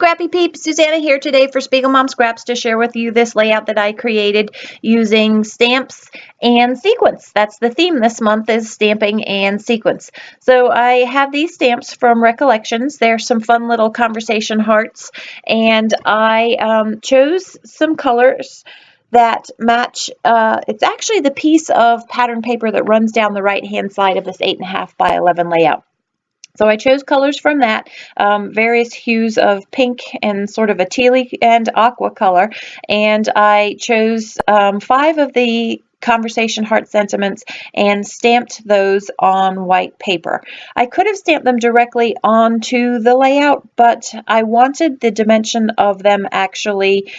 Scrappy peeps, Suzanna here today for SpiegelMom Scraps to share with you this layout that I created using stamps and sequins. That's the theme this month, is stamping and sequins. So I have these stamps from Recollections. They're some fun little conversation hearts, and I chose some colors that match. It's actually the piece of pattern paper that runs down the right hand side of this 8.5 by 11 layout. So I chose colors from that, various hues of pink and sort of a tealy and aqua color, and I chose 5 of the conversation heart sentiments and stamped those on white paper. I could have stamped them directly onto the layout, but I wanted the dimension of them actually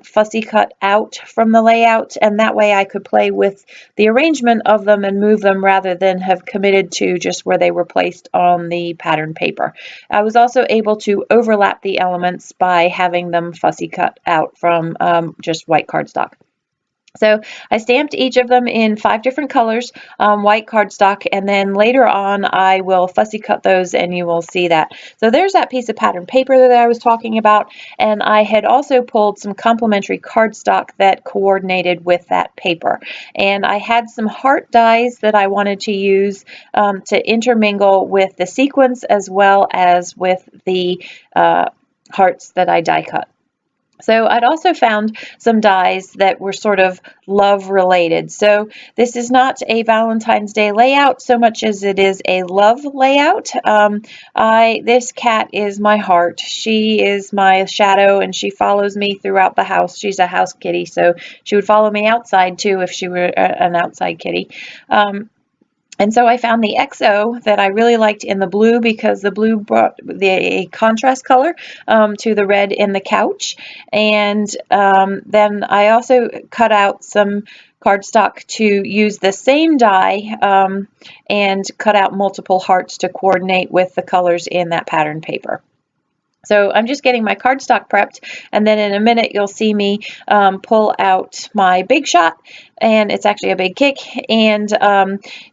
fussy cut out from the layout, and that way I could play with the arrangement of them and move them rather than have committed to just where they were placed on the pattern paper. I was also able to overlap the elements by having them fussy cut out from just white cardstock. So I stamped each of them in 5 different colors, white cardstock, and then later on I will fussy cut those and you will see that. So there's that piece of pattern paper that I was talking about, and I had also pulled some complementary cardstock that coordinated with that paper. And I had some heart dies that I wanted to use to intermingle with the sequins as well as with the hearts that I die cut. So I'd also found some dies that were sort of love related. So this is not a Valentine's Day layout so much as it is a love layout. This cat is my heart. She is my shadow and she follows me throughout the house. She's a house kitty, so she would follow me outside too if she were an outside kitty. And so I found the Xoxo that I really liked in the blue because the blue brought a contrast color to the red in the couch. And then I also cut out some cardstock to use the same die and cut out multiple hearts to coordinate with the colors in that pattern paper. So I'm just getting my cardstock prepped, and then in a minute you'll see me pull out my Big Shot, and it's actually a big kick, and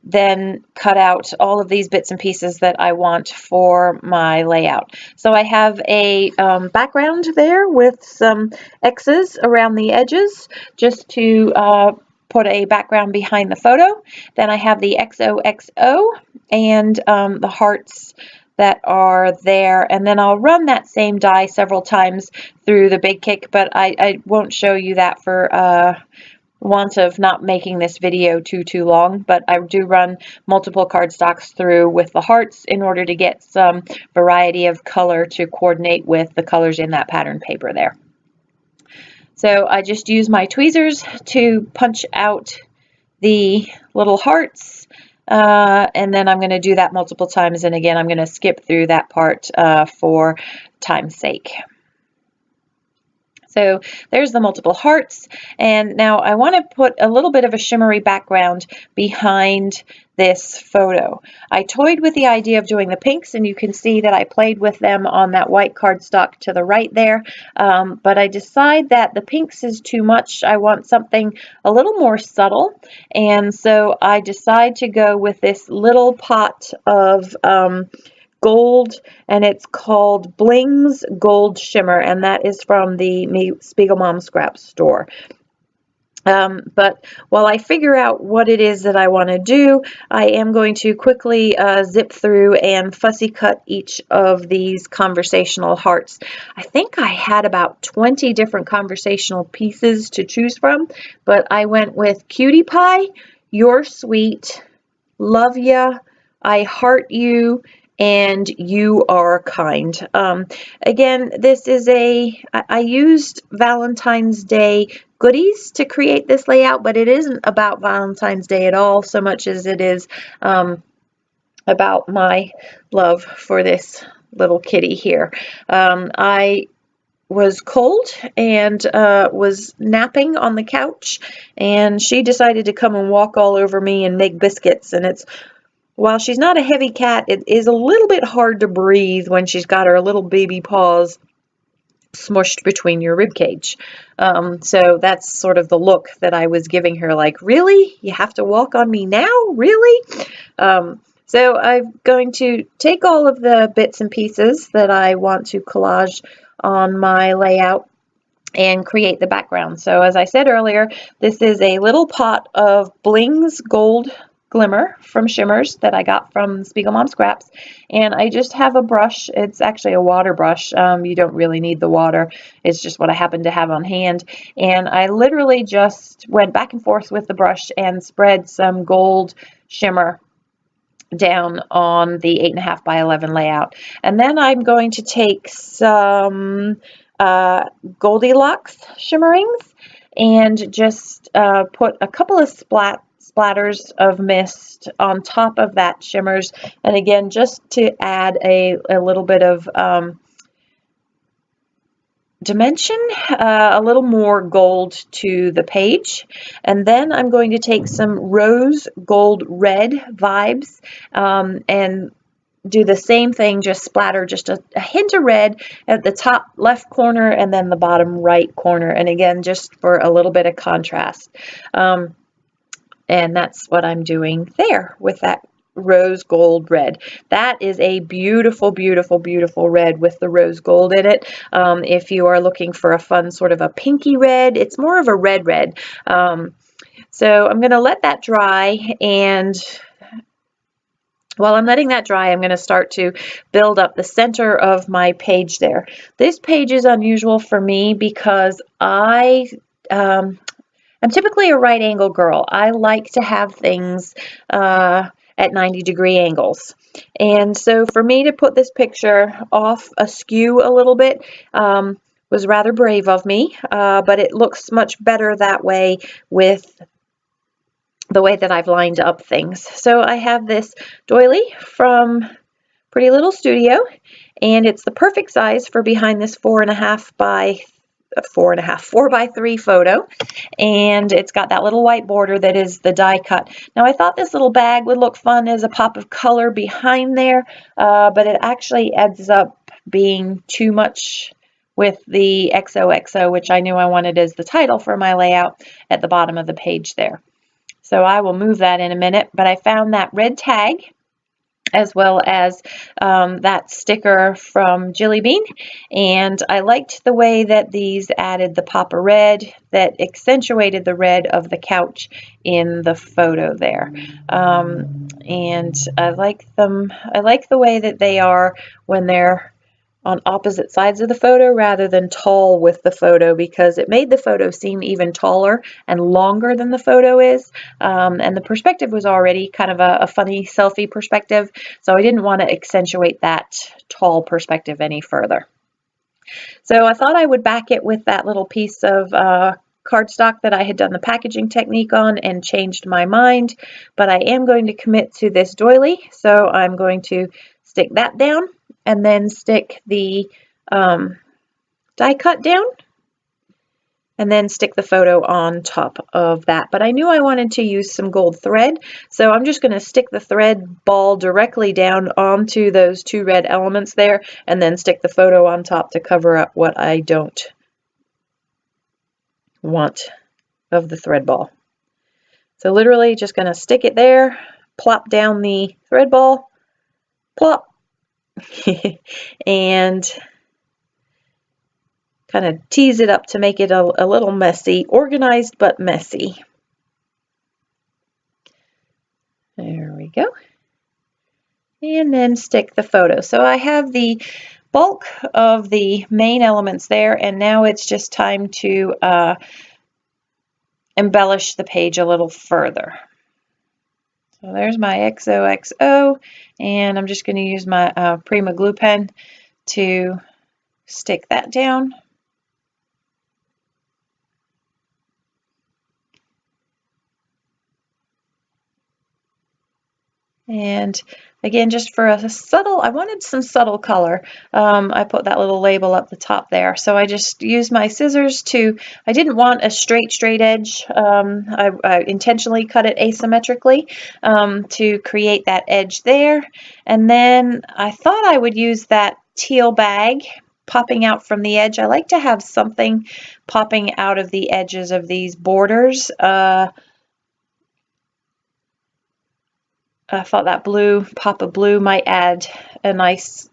then cut out all of these bits and pieces that I want for my layout. So I have a background there with some X's around the edges just to put a background behind the photo. Then I have the XOXO and the hearts that are there, and then I'll run that same die several times through the big kick, but I won't show you that for want of not making this video too long. But I do run multiple cardstocks through with the hearts in order to get some variety of color to coordinate with the colors in that pattern paper there. So I just use my tweezers to punch out the little hearts. And then I'm going to do that multiple times, and again I'm going to skip through that part for time's sake. So there's the multiple hearts, and now I want to put a little bit of a shimmery background behind this photo. I toyed with the idea of doing the pinks, and you can see that I played with them on that white cardstock to the right there, but I decide that the pinks is too much. I want something a little more subtle, and so I decide to go with this little pot of gold, and it's called Blingz Gold Shimmer, and that is from the SpiegelMom Scraps store. But while I figure out what it is that I want to do, I am going to quickly zip through and fussy cut each of these conversational hearts. I think I had about 20 different conversational pieces to choose from, but I went with Cutie Pie, You're Sweet, Love Ya, I Heart You, and You Are Kind. Again, this is I used Valentine's Day goodies to create this layout, but it isn't about Valentine's Day at all so much as it is about my love for this little kitty here. I was cold and was napping on the couch, and she decided to come and walk all over me and make biscuits, and while she's not a heavy cat, it is a little bit hard to breathe when she's got her little baby paws smushed between your rib cage. So that's sort of the look that I was giving her, like, really? You have to walk on me now? Really? So I'm going to take all of the bits and pieces that I want to collage on my layout and create the background. So as I said earlier, this is a little pot of Blingz Gold Glimmer from Shimmeringz that I got from SpiegelMom Scraps, and I just have a brush. It's actually a water brush. You don't really need the water. It's just what I happen to have on hand, and I literally just went back and forth with the brush and spread some gold shimmer down on the 8.5 by 11 layout. And then I'm going to take some Golde Lox Shimmeringz and just put a couple of splatters of mist on top of that shimmers, and again just to add a little bit of dimension, a little more gold to the page. And then I'm going to take some rose gold red Vibez and do the same thing, just splatter just a hint of red at the top left corner and then the bottom right corner, and again just for a little bit of contrast. And that's what I'm doing there with that rose gold red. That is a beautiful, beautiful, beautiful red with the rose gold in it. If you are looking for a fun sort of a pinky red, it's more of a red red. So I'm going to let that dry, and while I'm letting that dry, I'm going to start to build up the center of my page there. This page is unusual for me because I'm typically a right angle girl. I like to have things at 90-degree angles. And so for me to put this picture off askew a little bit was rather brave of me, but it looks much better that way with the way that I've lined up things. So I have this doily from Pretty Little Studio, and it's the perfect size for behind this 4.5 by 4x3 photo, and it's got that little white border that is the die cut. Now I thought this little bag would look fun as a pop of color behind there, but it actually ends up being too much with the Xoxo, which I knew I wanted as the title for my layout at the bottom of the page there. So I will move that in a minute, but I found that red tag as well as that sticker from Jilly Bean, and I liked the way that these added the pop of red that accentuated the red of the couch in the photo there. And I like them. I like the way that they are when they're on opposite sides of the photo rather than tall with the photo, because it made the photo seem even taller and longer than the photo is, and the perspective was already kind of a funny selfie perspective, so I didn't want to accentuate that tall perspective any further. So I thought I would back it with that little piece of cardstock that I had done the packaging technique on and changed my mind, but I am going to commit to this doily, so I'm going to stick that down and then stick the die cut down and then stick the photo on top of that. But I knew I wanted to use some gold thread, so I'm just going to stick the thread ball directly down onto those two red elements there and then stick the photo on top to cover up what I don't want of the thread ball. So literally just going to stick it there, plop down the thread ball, plop, and kind of tease it up to make it a little messy, organized but messy. There we go. And then stick the photo. So I have the bulk of the main elements there, and now it's just time to embellish the page a little further. So there's my Xoxo, and I'm just going to use my Prima glue pen to stick that down. And again, just for a subtle, I wanted some subtle color. I put that little label up the top there. So I just used my scissors to, I didn't want a straight edge. I intentionally cut it asymmetrically to create that edge there. And then I thought I would use that teal bag popping out from the edge. I like to have something popping out of the edges of these borders. I thought that blue, pop of blue, might add a nice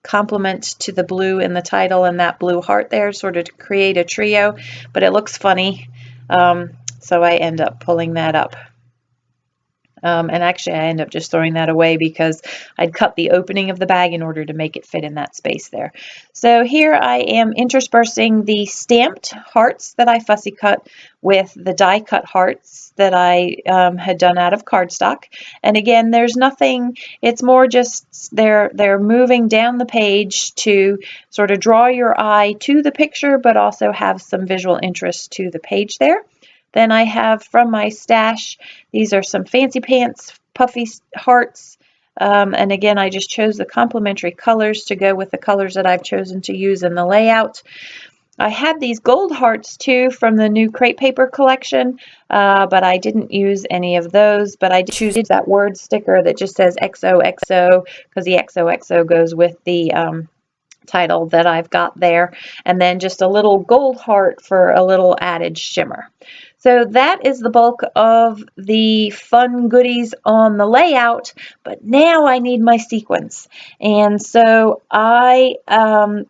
complement to the blue in the title and that blue heart there, sort of to create a trio, but it looks funny. So I end up pulling that up. And actually I end up just throwing that away because I'd cut the opening of the bag in order to make it fit in that space there. So here I am interspersing the stamped hearts that I fussy cut with the die cut hearts that I had done out of cardstock. And again, there's nothing, it's more just they're moving down the page to sort of draw your eye to the picture, but also have some visual interest to the page there. Then I have from my stash, these are some Fancy Pants puffy hearts. And again, I just chose the complementary colors to go with the colors that I've chosen to use in the layout. I had these gold hearts too from the new crepe paper collection, but I didn't use any of those. But I did choose that word sticker that just says XOXO because the XOXO goes with the title that I've got there, and then just a little gold heart for a little added shimmer. So that is the bulk of the fun goodies on the layout, but now I need my sequins. And so I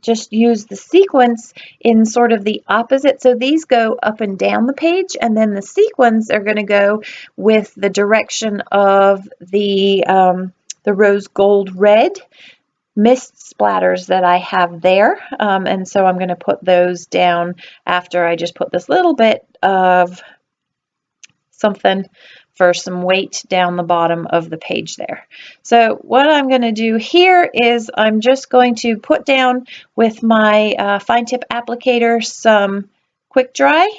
just use the sequins in sort of the opposite. So these go up and down the page, and then the sequins are going to go with the direction of the rose gold red mist splatters that I have there. And so I'm going to put those down after I just put this little bit of something for some weight down the bottom of the page there. So what I'm going to do here is I'm just going to put down with my fine tip applicator some quick dry,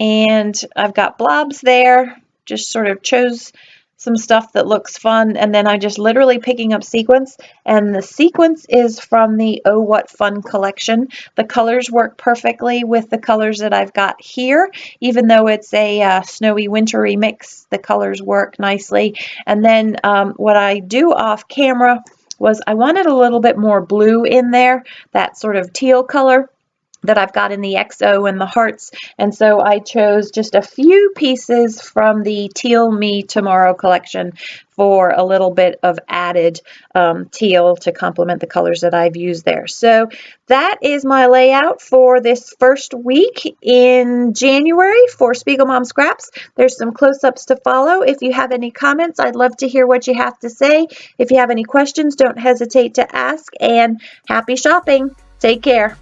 and I've got blobs there, just sort of chose some stuff that looks fun, and then I'm just literally picking up sequins, and the sequins is from the Oh What Fun collection. The colors work perfectly with the colors that I've got here, even though it's a snowy wintry mix, the colors work nicely. And then what I do off camera was I wanted a little bit more blue in there, that sort of teal color that I've got in the XO and the hearts, and so I chose just a few pieces from the Teal Me Tomorrow collection for a little bit of added teal to complement the colors that I've used there. So that is my layout for this first week in January for SpiegelMom Scraps. There's some close-ups to follow. If you have any comments, I'd love to hear what you have to say. If you have any questions, don't hesitate to ask, and happy shopping. Take care.